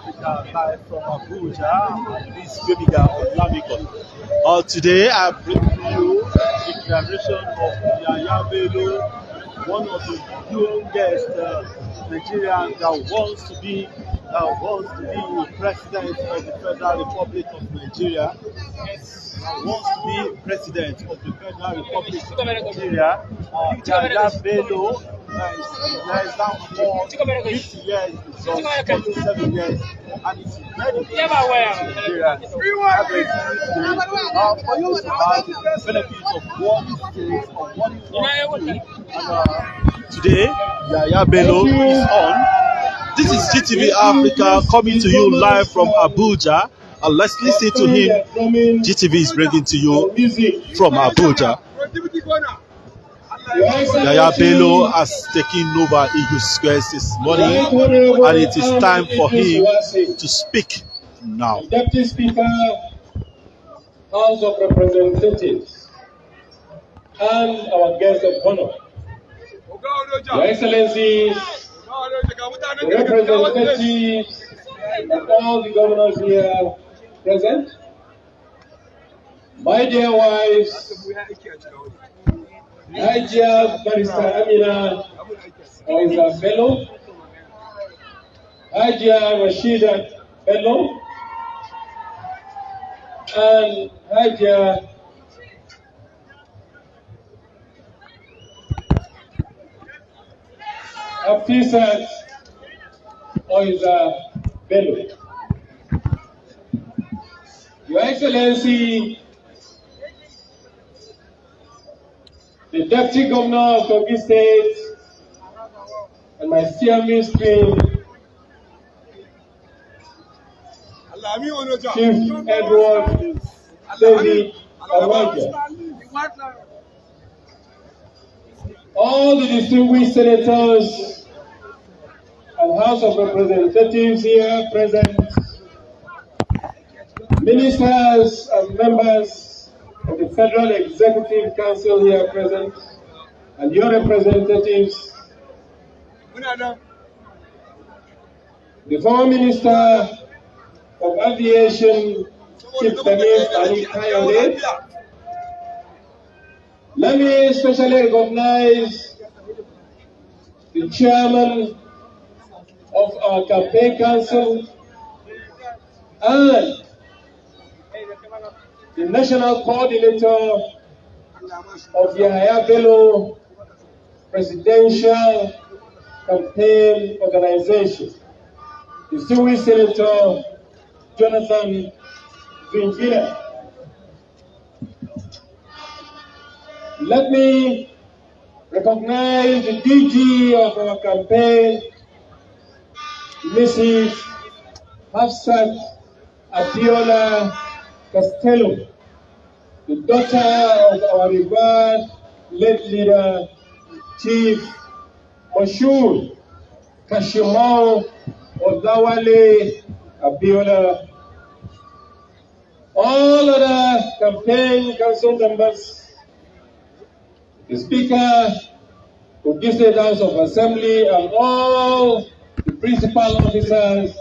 Africa, live from Abuja. This baby girl of Lamico. Today I bring to you the declaration of Yahaya Bello, one of the youngest Nigerians that wants to be president of the Federal Republic of Nigeria. Wants to be president of the Federal Republic of Nigeria. Yahaya Bello is less than 50 years, just 47 years, and it's very good Nigeria. For you to have the benefits of what it is or what it wants to do. And today, Yahaya Bello is on. This is GTV Africa coming to you live from Abuja. And let's listen to him. GTV is bringing to you from Abuja. Yahaya Bello has taken over Eagle Square this morning, and it is time for him to speak now. Deputy Speaker, House of Representatives, and our guest of honor, Your Excellencies, the representatives, and all the governors here present, my dear wives, Hajia Barrister Amina Oiza Bello, Hajia Rashida Bello, and Hajia Afisat Oiza Bello. Your Excellency, the Deputy Governor of Kogi State, and my steering stream, Chief Edward David Awaja, all the distinguished senators and House of Representatives here present, ministers and members of the Federal Executive Council here present, and your representatives, the former Minister of Aviation, Chief Tamir Ali Kayode. Let me especially recognize the chairman of our campaign council and the national coordinator of Yahaya Bello Presidential Campaign Organization, distinguished Senator Jonathan Vingira. Let me recognize the DG of our campaign, Mrs. Hafsat Abiola Castello, the daughter of our revered late leader, Chief Moshood Kashimau Odawale Abiola, all other campaign council members, the Speaker, Kogi State House of Assembly, and all the principal officers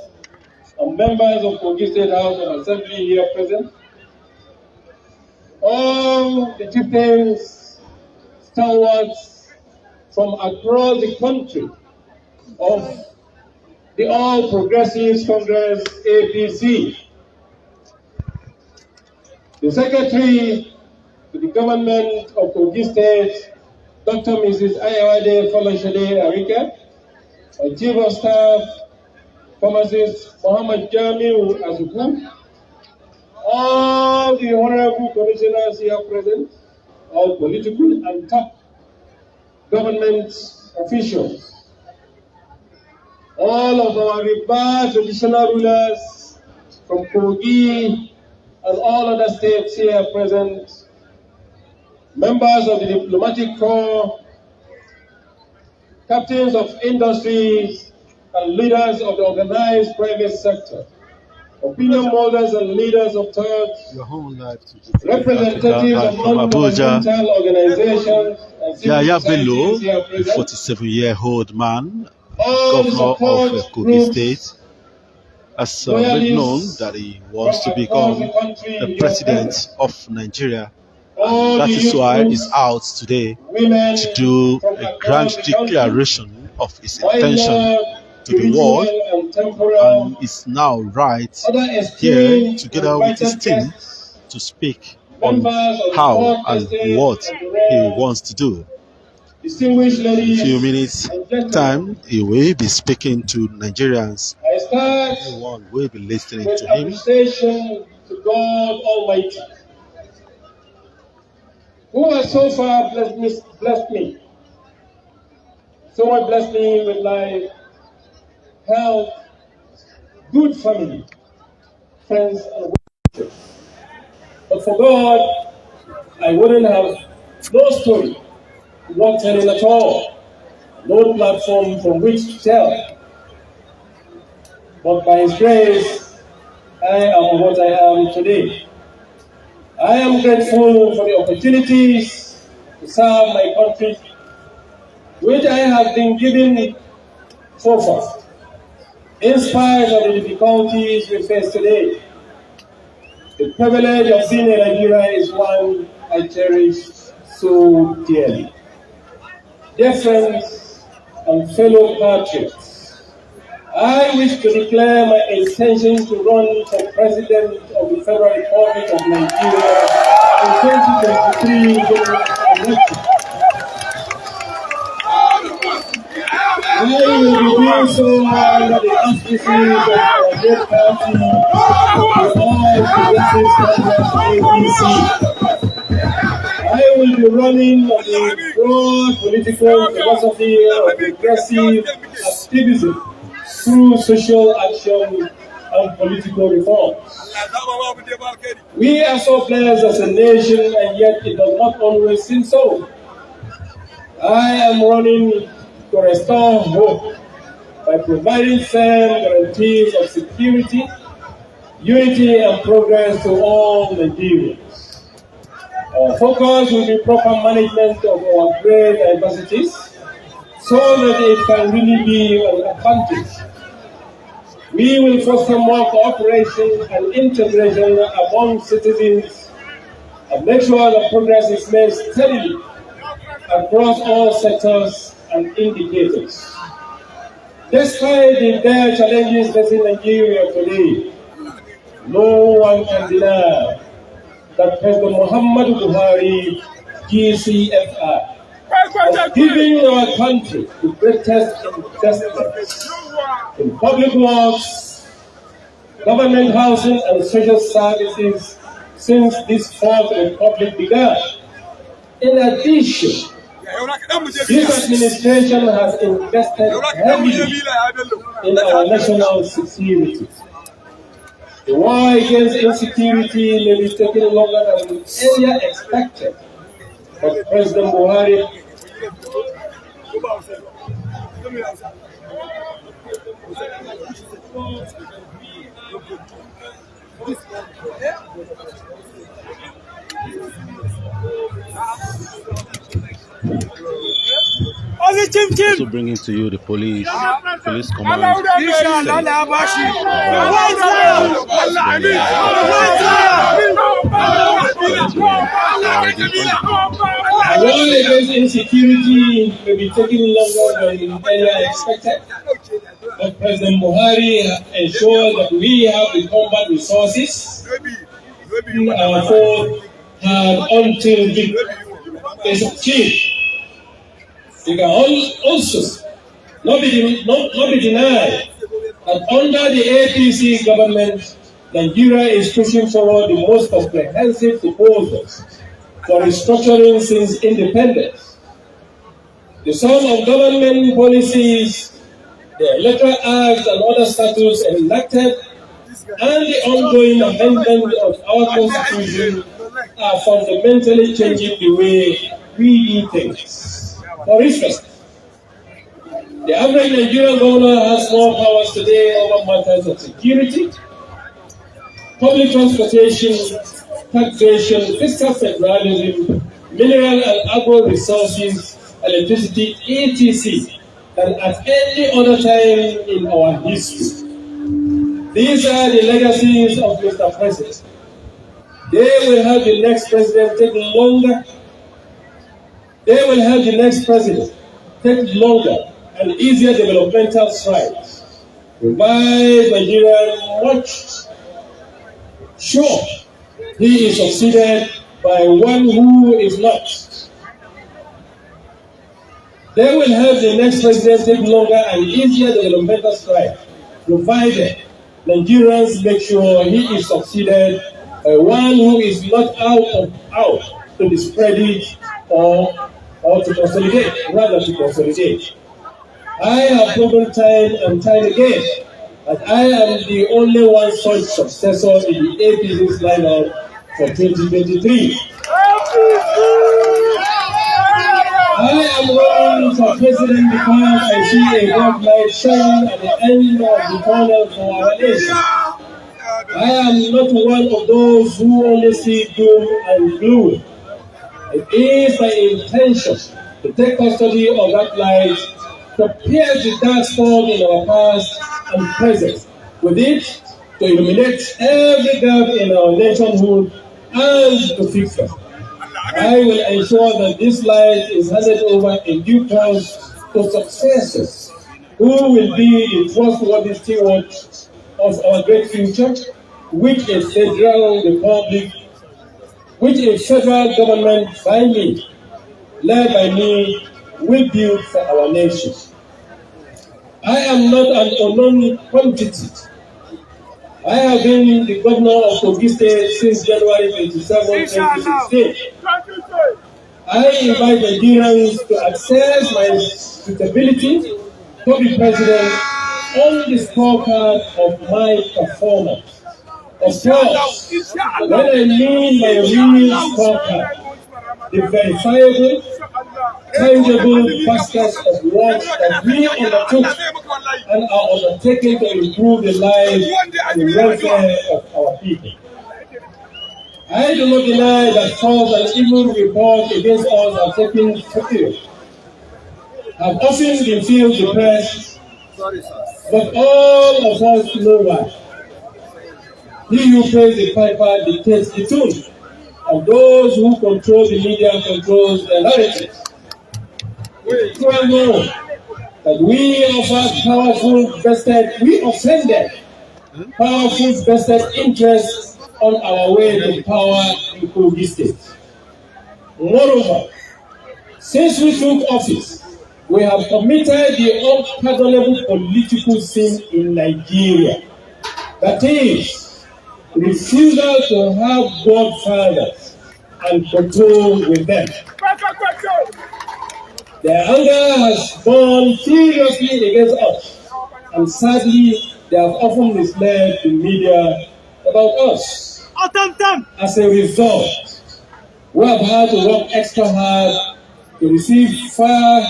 and members of Kogi State House of Assembly here present, all the chieftains, stalwarts from across the country of the All Progressives Congress APC, the Secretary to the Government of Kogi State, Dr. Mrs. Ayawade Folashade Arika, our Chief of Staff, Pharmacist Muhammad Jamiu Azuku, all the honorable commissioners here present, all political and top government officials, all of our revered traditional rulers from Kogi and all other states here present, members of the diplomatic corps, captains of industries, and leaders of the organized private sector, opinion holders and leaders of thought, representatives of non-governmental organizations, Yahaya Bello, a 47-year-old man, governor of Kogi State, has made known that he wants to become the president of Nigeria. And that is why he's out today to do a grand declaration of his intention to the world, and is now right here together with his team to speak on how and what he wants to do. In a few minutes time, he will be speaking to Nigerians. Everyone will be listening to him. Appreciation to God Almighty, who has so far blessed me. Someone blessed me with life, health, good family, friends, and worship. But for God, I wouldn't have no story, not telling at all, no platform from which to tell. But by His grace, I am what I am today. I am grateful for the opportunities to serve my country, which I have been given so far, in spite of the difficulties we face today. The privilege of being in Nigeria is one I cherish so dearly. Dear friends and fellow patriots, I wish to declare my intention to run for President of the Federal Republic of Nigeria in 2023 general election. I will be doing so under the auspices of our great party, the All Progressive Congress (APC). I will be running on the broad political philosophy of progressive activism through social action and political reforms. We are so blessed as a nation, and yet it does not always seem so. I am running to restore hope by providing firm guarantees of security, unity, and progress to all Nigerians. Our focus will be proper management of our great diversities so that it can really be an advantage. We will foster more cooperation and integration among citizens and make sure that progress is made steadily across all sectors and indicators. Despite the dire challenges facing Nigeria today, no one can deny that President Muhammadu Buhari, GCFR, has given our country the greatest investments in public works, government housing, and social services since this fourth republic began. In addition, this administration has invested heavily in our national security. The war against insecurity may be taking longer than earlier expected, but President Buhari also bringing to you the police command. the war against insecurity may be taking longer than earlier expected, but President Buhari ensured that we have the combat resources our foe had until the is achieved. You can also not be denied that under the APC government, Nigeria is pushing forward the most comprehensive proposals for restructuring since independence. The sum of government policies, the electoral acts and other statutes enacted, and the ongoing amendment of our constitution are fundamentally changing the way we do things. For instance, the average Nigerian governor has more powers today over matters of security, public transportation, taxation, fiscal federalism, mineral and agro resources, electricity, etc., than at any other time in our history. These are the legacies of Mr. President. They will help the next president take longer. They will help the next president take longer and easier developmental strides. Provide Nigeria much. Sure, he is succeeded by one who is not. They will help the next president take longer and easier developmental strides, provided Nigerians make sure he is succeeded by one who is not out to discredit or to consolidate, rather to consolidate. I have proven time and time again that I am the only one such successor in the APC's lineup for 2023. I am running for president because I see a bright light shining at the end of the tunnel for our nation. I am not one of those who only see doom and gloom. It is my intention to take custody of that light, to pierce the dark spot in our past and present, with it to illuminate every gap in our nationhood and to fix them. I will ensure that this light is handed over in due course to successors who will be the trustworthy stewards of our great future, which a federal republic, which a federal government by me, led by me, will build for our nation. I am not an unknown quantity. I have been the governor of Kogi State since January 27, 2016. I invite Nigerians to access my suitability to be president on the scorecard of my performance. Of course, when I mean my real scorecard, the verifiable, tangible baskets of work that we undertook and are undertaking to improve the lives and the welfare of our people. I do not deny that false and evil reports against us are taking place. I've often been filled depressed, but all of us know why. He who pays the piper dictates the tune, and those who control the media controls the narrative. It's well known that we offended powerful vested interests on our way to power in Kogi State. Moreover, since we took office, we have committed the unpardonable political sin in Nigeria. That is, refusal to have godfathers and control with them. Their anger has gone seriously against us, and sadly, they have often misled the media about us. As a result, we have had to work extra hard to receive fair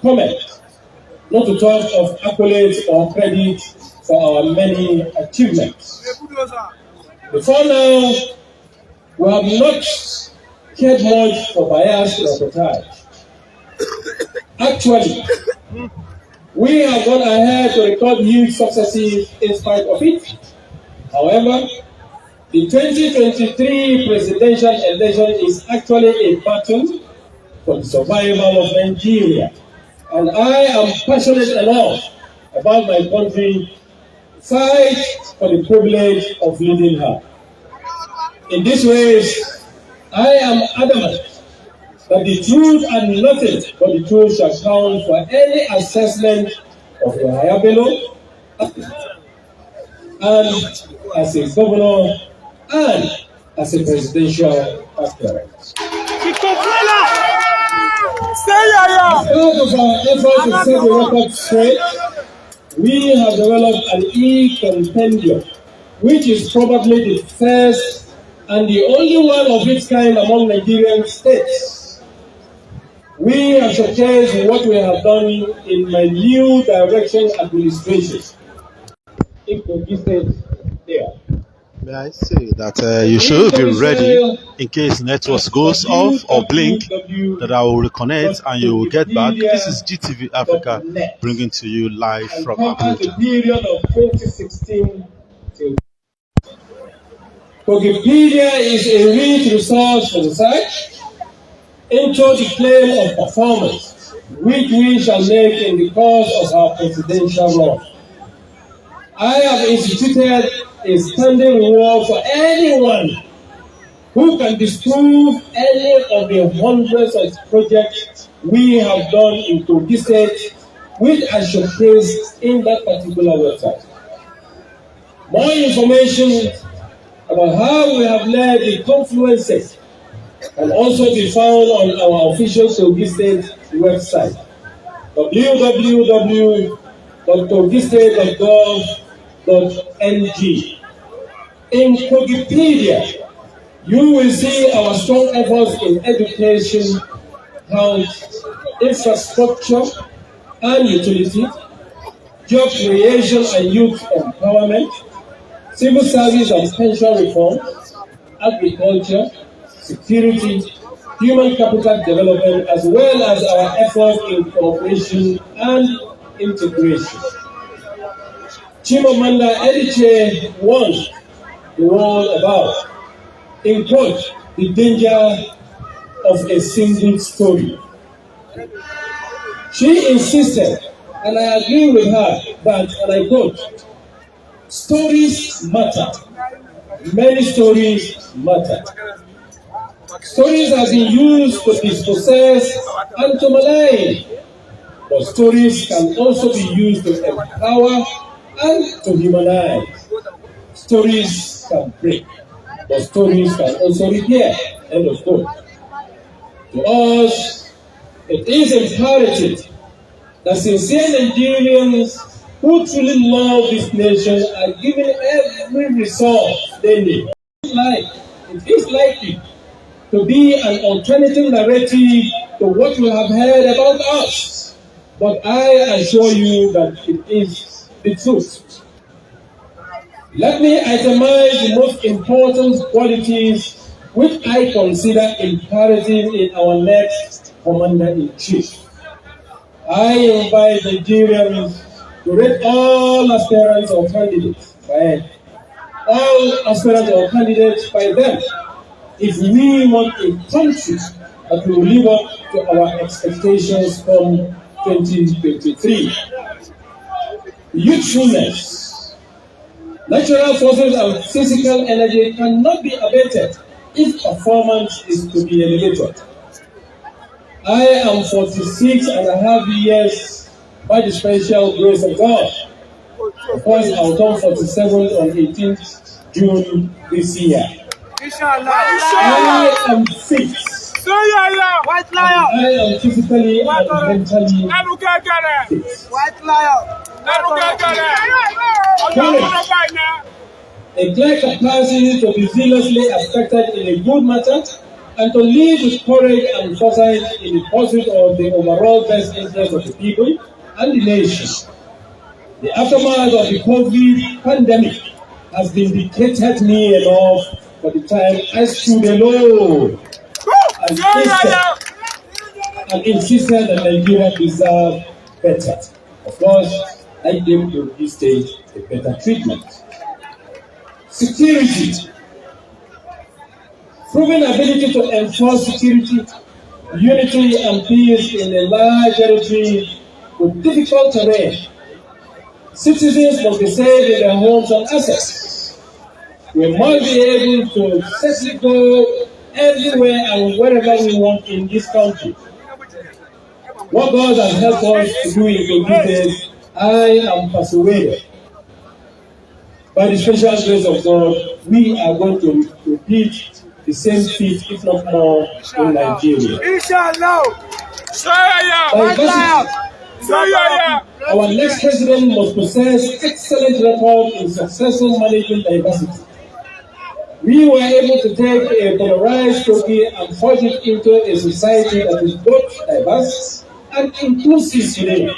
comments, not to talk of accolades or credit for our many achievements. Before now, we have not cared much for bias reportage. Actually, we have gone ahead to record huge successes in spite of it. However, the 2023 presidential election is actually a battle for the survival of Nigeria. And I am passionate enough about my country to fight for the privilege of leading her. In this way, I am adamant that the truth and nothing but the truth shall count for any assessment of Yahaya Bello and as a governor and as a presidential aspirant. As part of our effort to set the record straight, we have developed an e-compendium, which is probably the first and the only one of its kind among Nigerian states. We have showcased what we have done in my new direction administration. In Kogi State, there. May I say that you should be ready in case network goes off or blink, that I will reconnect and you will get back. This is GTV Africa bringing to you live from Abuja. 2016 till Wikipedia is a rich resource for research into the claim of performance, which we shall make in the course of our presidential run. I have instituted a standing reward for anyone who can disprove any of the hundreds of projects we have done in Kogi State, which I showcase in that particular website. More information about how we have led the confluences can also be found on our official Kogi State website, www.kogistate.gov.ng. In Wikipedia, you will see our strong efforts in education, health, infrastructure and utility, job creation and youth empowerment, civil service and pension reform, agriculture, security, human capital development, as well as our efforts in cooperation and integration. Chimamanda Adichie warned the world about, in quote, the danger of a single story. She insisted, and I agree with her, that, and I quote, stories matter. Many stories matter. Stories have been used to dispossess and to malign, but stories can also be used to empower and to humanize. Stories can break, but stories can also repair. End of quote. To us, it is imperative that sincere Nigerians who truly love this nation are given every resource they need. It is likely to be an alternative narrative to what you have heard about us, but I assure you that it is the truth. Let me itemize the most important qualities which I consider imperative in our next Commander-in-Chief. I invite Nigerians to rate all aspirants or candidates by them if we want a country that will live up to our expectations from 2023. Youthfulness, natural forces and physical energy cannot be abated if performance is to be elevated. I am 46 and a half years by the special grace of God. Of course, I'll turn 47 on 18th June this year. I am fit. White lion. I am physically and mentally fit. White lion. A clear capacity to be zealously affected in a good matter and to lead with courage and foresight in the pursuit of the overall best interest of the people and the nation. The aftermath of the COVID pandemic has vindicated me enough for the time I stood alone and insisted that Nigeria deserved better. Of course, I gave to this stage a better treatment. Security. Proven ability to enforce security, unity and peace in a large territory with difficult terrain. Citizens must be safe in their homes and assets. We must be able to safely go everywhere and wherever we want in this country. What God has helped us to do in Kogi State, I am persuaded, by the special grace of God, we are going to repeat the same feat, if not more, in Nigeria. Our next president must possess excellent record in successful managing diversity. We were able to take a polarized Kogi and forge it into a society that is both diverse and inclusive today.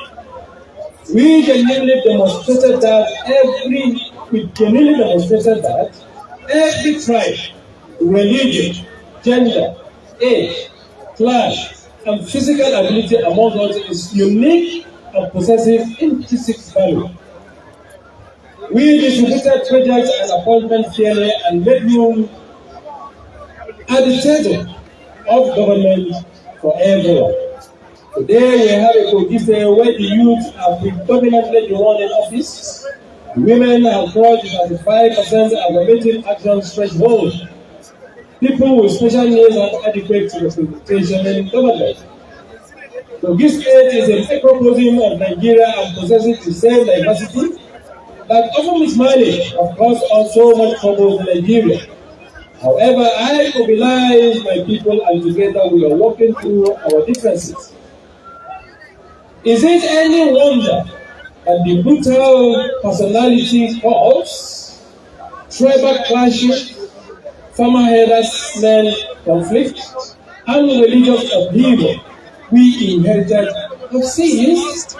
We genuinely demonstrated that every tribe, religion, gender, age, class, and physical ability among us is unique and possesses intrinsic value. We distributed projects and appointments fairly and made room at the table of government for everyone. Today we have a cohesive where the youth are predominantly the one in office. Women have crossed the 35% affirmative action threshold. People with special needs have adequate representation in government. Kogi State is a microcosm of Nigeria and possesses the same diversity that often mismanaged, of course, also much trouble in Nigeria. However, I mobilize my people and together we are working through our differences. Is it any wonder that the brutal personality cults, tribal clashes, farmer herders-men conflict, and religious upheaval we inherited have ceased?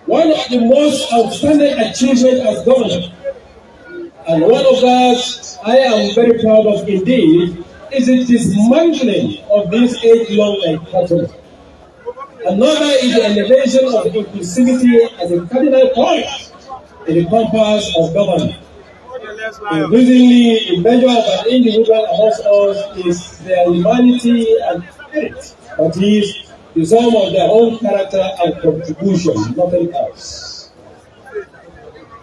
One of the most outstanding achievements as governor, and one of that I am very proud of indeed, is the dismantling of this age-long entitlement. Another is the elevation of inclusivity as a cardinal point in the compass of government. Increasingly, the measure of an individual amongst us is their humanity and spirit, that is, the sum of their own character and contribution, nothing else.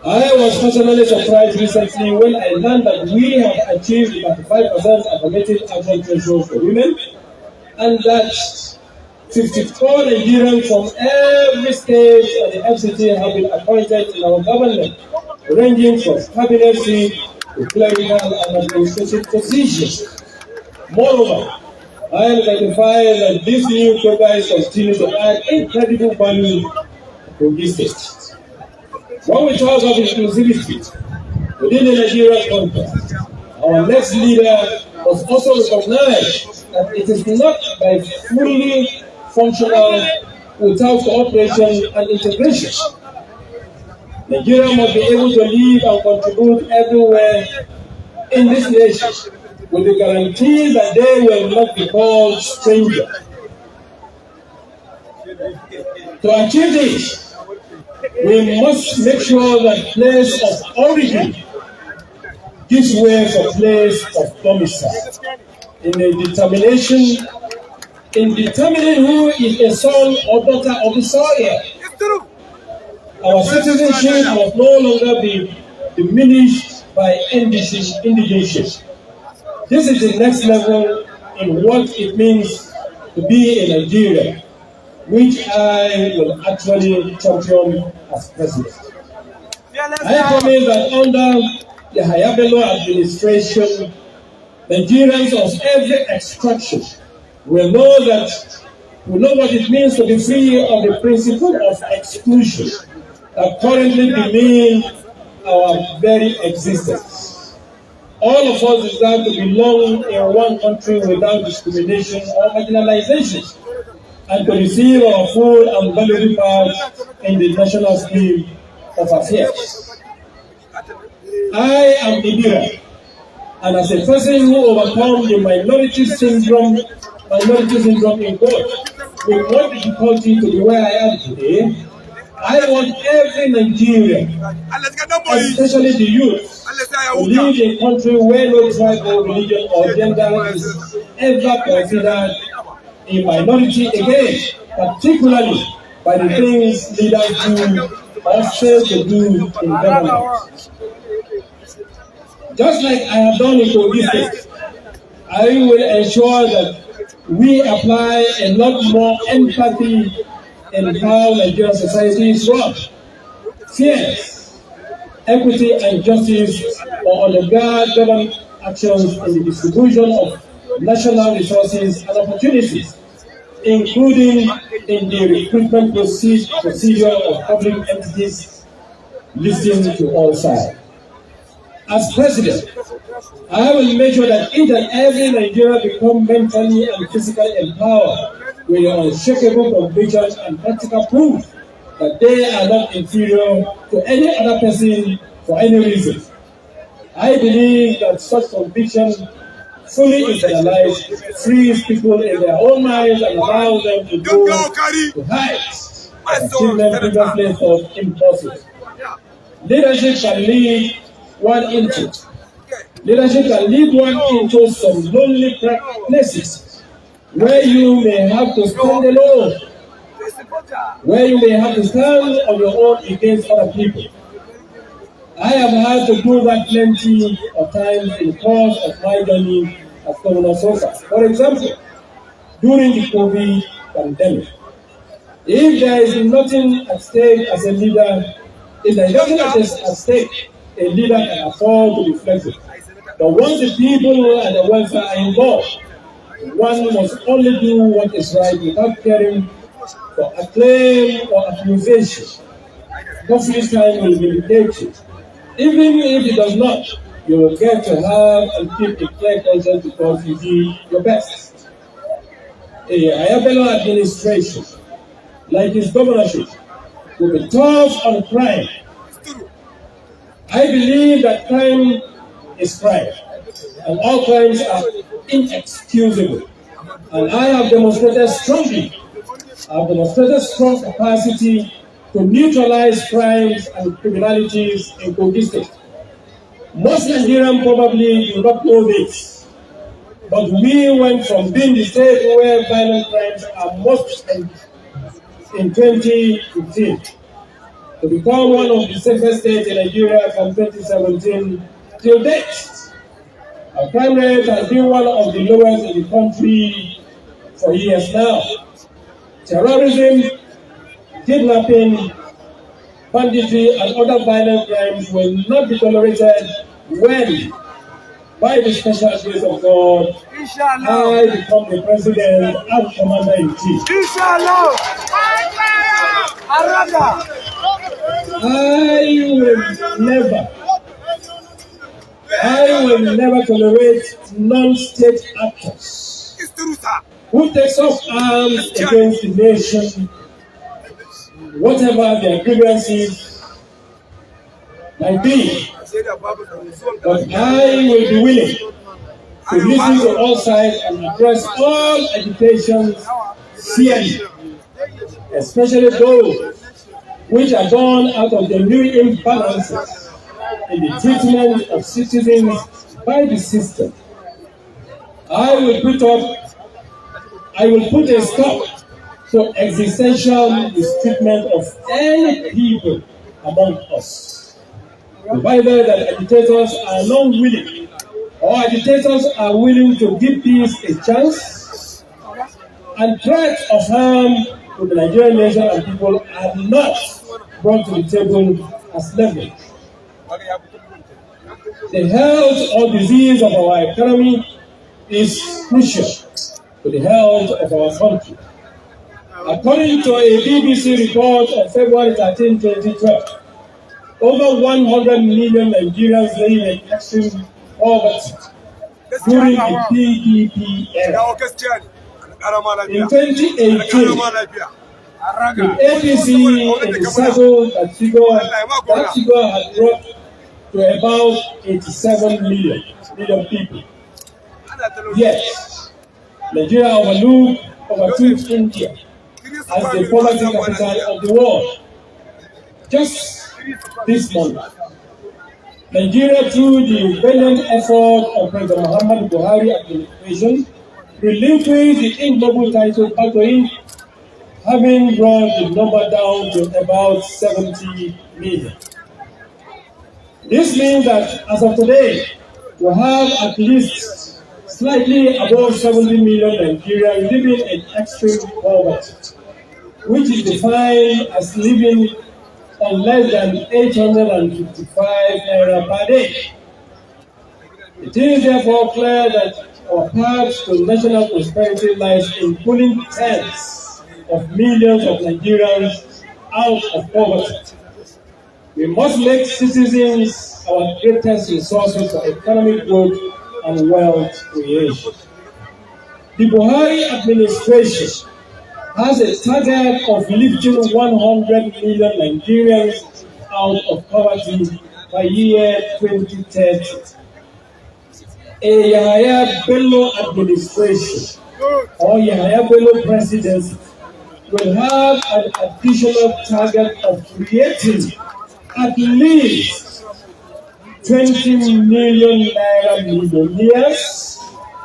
I was personally surprised recently when I learned that we have achieved 35% affirmative action threshold for women, and that 54 Nigerians from every state of the FCT have been appointed in our government, ranging from cabinet seat to clerical and administrative positions. Moreover, I am gratified that this new progress continues to add incredible value to this state. When we talk of inclusivity within the Nigerian context, our next leader must also recognize that it is not by fully functional without cooperation and integration. Nigeria must be able to live and contribute everywhere in this nation with the guarantee that they will not be called strangers. To achieve this, we must make sure that place of origin gives way for place of domicile in determining who is a son or daughter of the soil. Our citizenship must no longer be diminished by indigenship. This is the next level in what it means to be a Nigerian, which I will actually champion as president. I promise that under the Yahaya Bello administration, Nigerians of every extraction will know what it means to be free of the principle of exclusion that currently demean our very existence. All of us deserve to belong in one country without discrimination or marginalization, and to receive our full and valuable part in the national scheme of affairs. I am Ibira, and as a person who overcome the minority syndrome in God, with no difficulty to be where I am today, I want every Nigerian, especially the youth, to live in a country where no tribe or religion or gender is ever considered a minority again, particularly by the things leaders do or fail to do in government. Just like I have done in Kogi State, I will ensure that we apply a lot more empathy in how Nigerian society is run. Fairness, equity, and justice are undergird government actions in the distribution of national resources and opportunities, including in the recruitment procedure of public entities, listening to all sides. As president, I will make sure that each and every Nigerian become mentally and physically empowered with unshakable conviction and practical proof that they are not inferior to any other person for any reason. I believe that such conviction fully internalized frees people in their own minds and allows them to go to heights that achievement previously thought impossible. Leadership can lead one into. Leadership can lead one into some lonely places where you may have to stand alone, where you may have to stand on your own against other people. I have had to do that plenty of times in the course of my journey as governor so far. For example, during the COVID pandemic, if there is nothing at stake as a leader, if there is nothing at stake, a leader can afford to be flexible. But once the people and the welfare are involved, one must only do what is right without caring for acclaim or accusation. Hopefully time will vindicate you. Even if it does not, you will get to have and keep a clear conscience because you did your best. A Bello administration, like his governorship, will be tough on crime. I believe that crime is crime, and all crimes are inexcusable. And I have demonstrated strong capacity to neutralize crimes and criminalities in Kogi State. Most Nigerians probably do not know this, but we went from being the state where violent crimes are most in 2015 to become one of the safest states in Nigeria from 2017 till date. Our crime rate has been one of the lowest in the country for years now. Terrorism, kidnapping, banditry, and other violent crimes will not be tolerated when, by the special grace of God, I become the President and Commander-in-Chief. I will never tolerate non-state actors who take up arms against the nation, whatever their grievances might be. But I will be willing to listen to all sides and address all agitations fairly, especially those which are born out of the new imbalances in the treatment of citizens by the system. I will put a stop to existential mistreatment of any people among us, provided that agitators are not willing, or agitators are willing to give peace a chance, and threats of harm to the Nigerian nation and people are not brought to the table as leverage. The health or disease of our economy is crucial to the health of our country. According to a BBC report of February 13, 2012, over 100 million Nigerians live in extreme poverty during the PPP era. In 2018, the APC in the circle that figure had dropped to about 87 million people. Yes, Nigeria overtook India as the poverty capital of the world. Just this month, Nigeria, through the valiant effort of President Muhammad Buhari administration, relinquished the ignoble title back to him, having brought the number down to about 70 million. This means that as of today, we have at least slightly above 70 million Nigerians living in extreme poverty, which is defined as living on less than 855 naira per day. It is therefore clear that our path to national prosperity lies in pulling tens of millions of Nigerians out of poverty. We must make citizens our greatest resources for economic growth and wealth creation. The Buhari administration has a target of lifting 100 million Nigerians out of poverty by year 2030. A Yahaya Bello administration or Yahaya Bello presidency will have an additional target of creating at least 20 million naira millionaires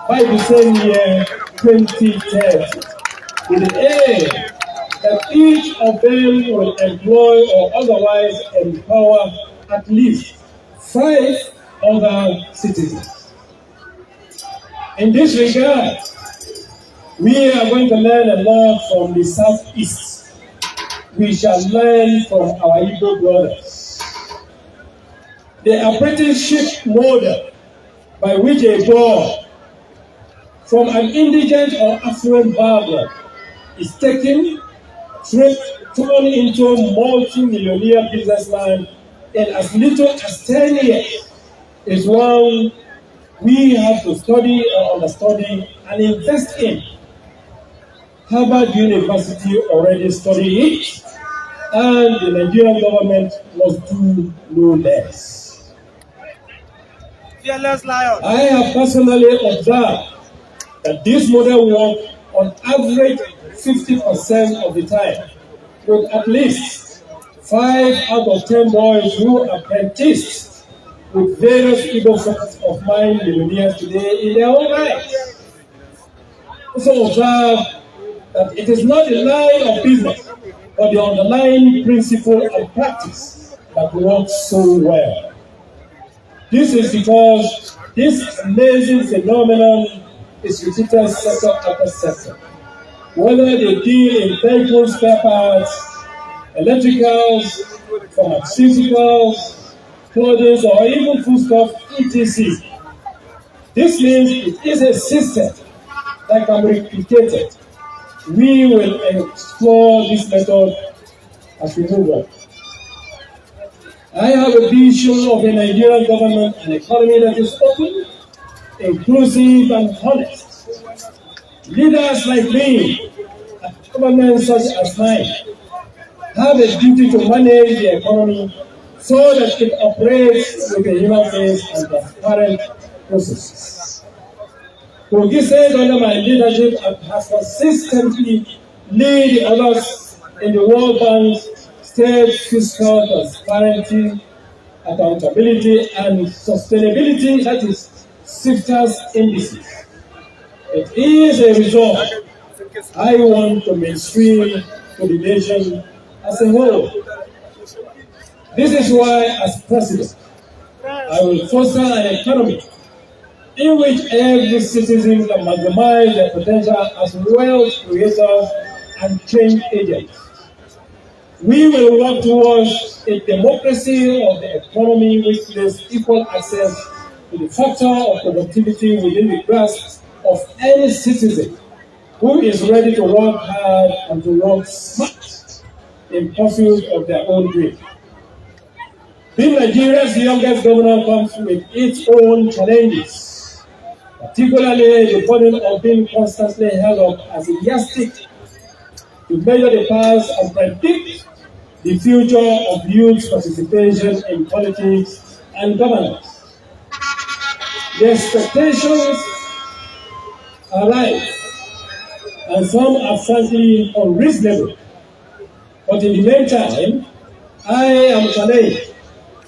by the same year, 2030, with the aim that each of them will employ or otherwise empower at least 5 other citizens. In this regard, we are going to learn a lot from the Southeast. We shall learn from our Igbo brothers. The apprenticeship model by which a boy from an indigent or affluent background is taken, turned into a multi-millionaire businessman in as little as 10 years is one we have to study or understudy and invest in. Harvard University already studied it, and the Nigerian government must do no less. Fearless lion. I have personally observed that this model works on average 50% of the time, with at least 5 out of 10 boys who apprenticed with various Igbo friends of mine, millionaires today, in their own lives. Also observe that it is not the line of business, but the underlying principle and practice that works so well. This is because this amazing phenomenon is repeated sector after sector. Whether they deal in vehicle spare parts, electricals, pharmaceuticals, clothing, or even foodstuff, etc. This means it is a system that can be replicated. We will explore this method as we move on. I have a vision of a Nigerian government and economy that is open, inclusive, and honest. Leaders like me, and governments such as mine, have a duty to manage the economy so that it operates with a human face and transparent processes. Kogise, under my leadership, has consistently led others in the World Bank's state fiscal transparency, accountability, and sustainability, that is, SIFTA's indices. It is a result I want to mainstream to the nation as a whole. This is why, as president, I will foster an economy in which every citizen can maximize their potential as wealth creators and change agents. We will work towards a democracy of the economy which places equal access to the factor of productivity within the grasp of any citizen who is ready to work hard and to work smart in pursuit of their own dream. Being Nigeria's youngest governor comes with its own challenges, particularly the burden of being constantly held up as a yardstick to measure the past and predict the future of youth participation in politics and governance. The expectations are right, and some are frankly unreasonable. But in the meantime, I am challenged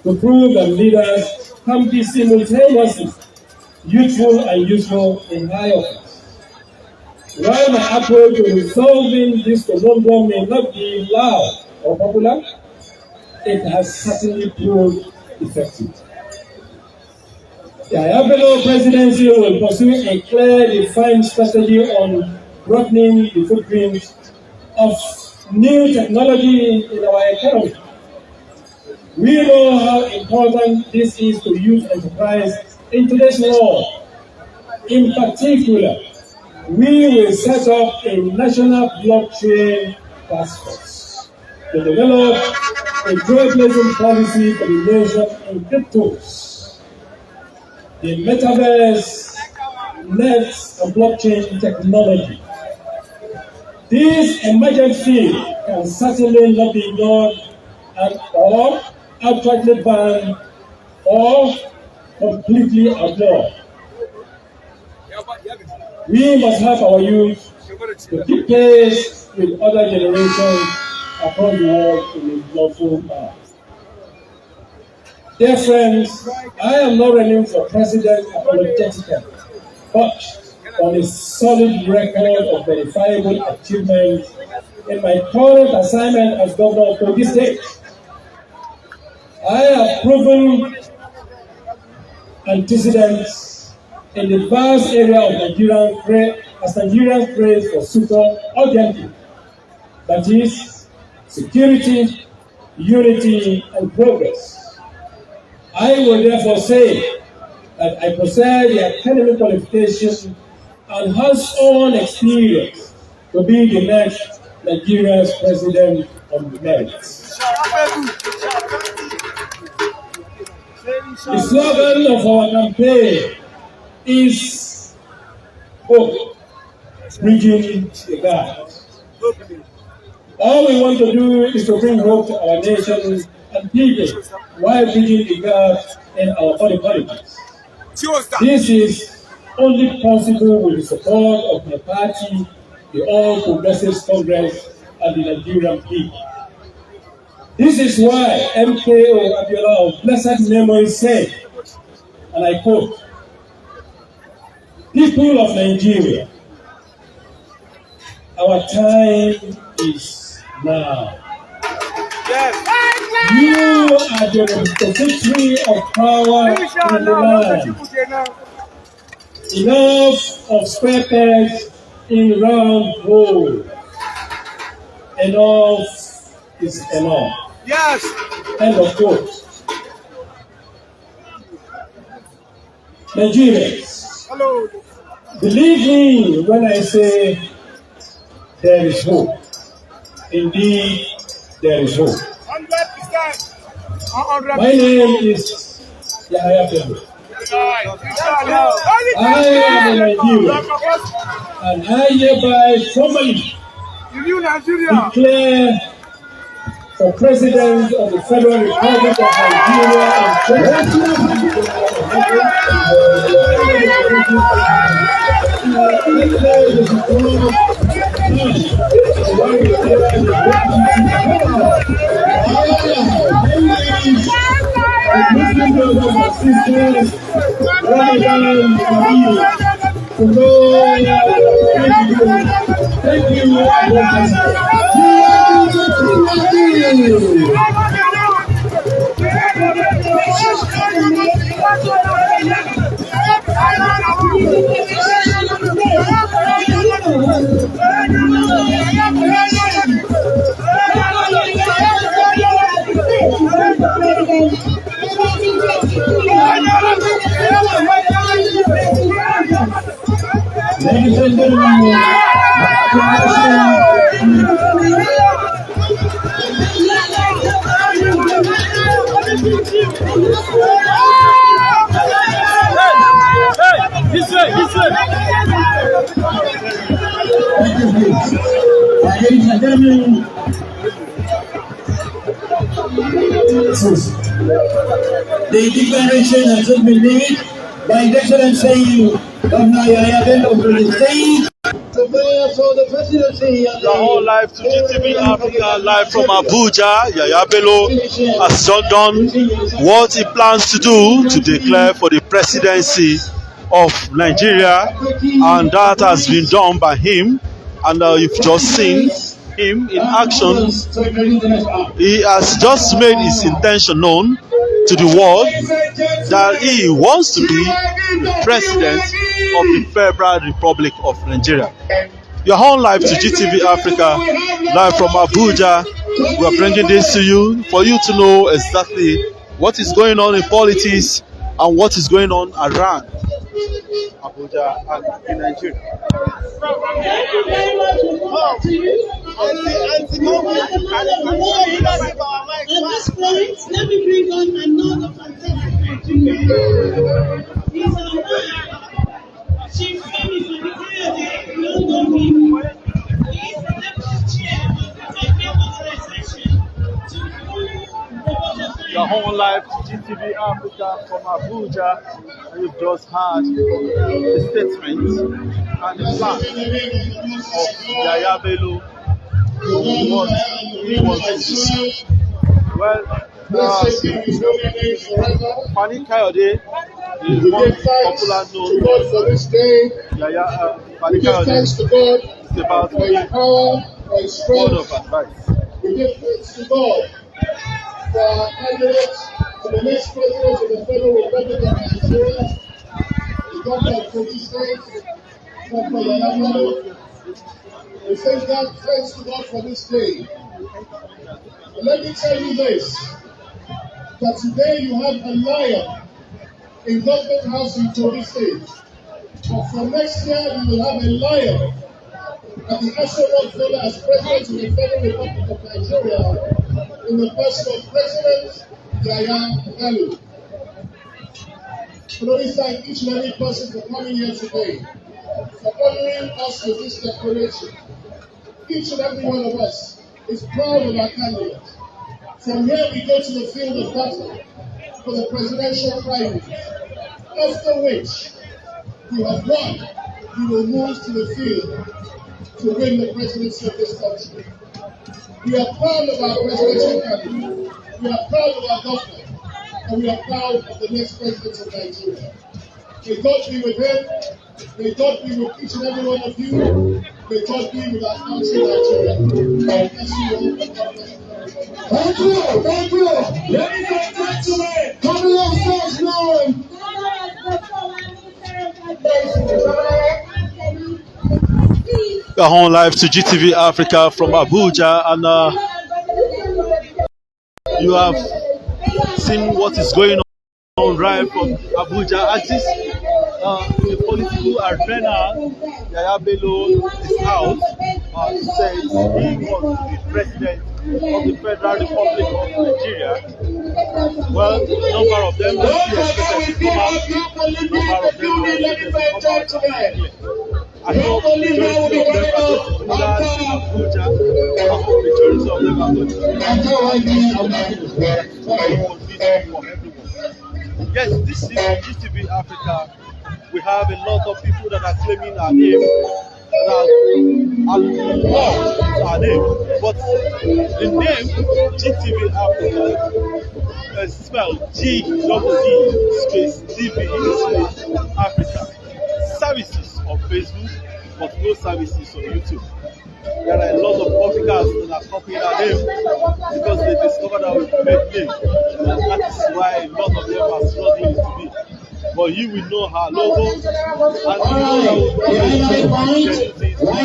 to prove that leaders can be simultaneously youthful and useful in high office. While my approach to resolving this conundrum may not be loud or popular, it has certainly proved effective. The Bello Presidency will pursue a clear, defined strategy on broadening the footprint of new technology in our economy. We know how important this is to youth enterprise in today's world. In particular, we will set up a national blockchain task force to develop a trailblazing policy for the nation in cryptos, the metaverse, nets, and blockchain technology. This emergent field can certainly not be ignored or outrightly banned or completely outlawed. We must help our youth to keep pace with other generations across the world in a lawful manner. Dear friends, I am not running for president apologetically, but on a solid record of verifiable achievements in my current assignment as governor of Kogi State. I have proven antecedents in the vast area of Nigerian praise for super urgently, that is, security, unity, and progress. I will therefore say that I possess the academic qualification and hands-on experience to be the next Nigeria's president on the merits. The slogan of our campaign is hope, bridging the gap. All we want to do is to bring hope to our nation and people while bridging the gap in our body politics. This is only possible with the support of my party, the All Progressives Congress, and the Nigerian people. This is why MKO Abiola of blessed memory said, and I quote, "People of Nigeria, our time is now. Yes. You are the repository of power in the land. Enough of square pegs in round holes. Enough is enough." Yes. End of quote. Nigerians, hello. Believe me when I say there is hope. Indeed, there is hope. 100%. My name is Yahaya Bello. I am a Nigerian, and I hereby formally declare for President of the Federal Republic of Nigeria Thank you. Ladies and gentlemen, This way. ladies and gentlemen, the declaration has just been made by His Excellency Governor Yahaya Bello of the state. For the presidency. The whole live to GTV Africa, live from Abuja. Yahaya Bello has just done what he plans to do to declare for the presidency of Nigeria, and that has been done by him. And you've just seen him in action. He has just made his intention known to the world that he wants to be the president of the Federal Republic of Nigeria. You're on live to GTV Africa, live from Abuja. We are bringing this to you for you to know exactly what is going on in politics and what is going on around Abuja and in Nigeria. Thank you very much. At this point, let me bring on another fantastic Nigerian. He's our man. Chief Minister of the London people. He is the deputy chair of the Nigerian Organization to You're on live to GTV Africa from Abuja. We've just had the statement and the plan of Yahaya Bello, what he wants to do. Well, Blessed be his holy name forever. Pani Kayode We is give one thanks popular to known God for this day. Yahaya. We Pani give Kayode thanks to God is about to for his give power, for his word of strength. advice. We give thanks to God for our candidates to the next president of the Federal Republic of Nigeria, the governor of Kogi State, Dr. Yahaya. We say God, thanks to God for this day. And let me tell you this, that today you have a lion in government house in Kogi State. But from next year, you will have a lion at the Astronaut Villa as president of the Federal Republic of Nigeria in the person of President Yahaya Bello. I want to thank each and every person for coming here today, for honoring us with this declaration. Each and every one of us is proud of our candidate. From here we go to the field of battle for the presidential primaries, after which you have won, you will move to the field to win the presidency of this country. We are proud of our presidential candidate, we are proud of our government, and we are proud of the next president of Nigeria. May God be with him. May God be with each and every one of you. May God be with our country, Nigeria. God bless you all. God bless you. Thank you. Thank you. Ladies and gentlemen, coming on stage now. We're on live to GTV Africa from Abuja, and you have seen what is going on right from Abuja. As this the political arena, Yahaya Bello is out, says he was the president of the Federal Republic of Nigeria. Well, a number of them are still expected to come out. A number of them are expected to come out. I hope majority of them are going to do that in Abuja. I hope majority of them are going to do that for everyone. Yes, this is GTV Africa. We have a lot of people that are claiming our name, that love our name. But the name GTV Africa is spelled G-double-E space TV space Africa. Services on Facebook, but no services on YouTube. There are a lot of publicans that are copying our name because they discovered that we made name. That is why a lot of them are struggling to be. But you will know her logo, and thank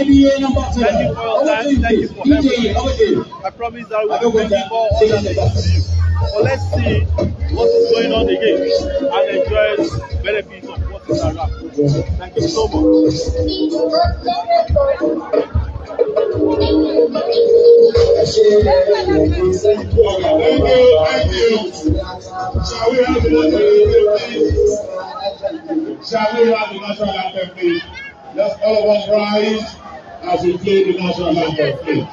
you for your time, thank you for everything. I promise that we will bring more other things to you. But let's see what is going on again and enjoy the benefits of what is around. Thank you so much. Thank you. Shall we have the national anthem, please? Shall we have the national anthem, please? Let's all of us rise as we play the national anthem, please.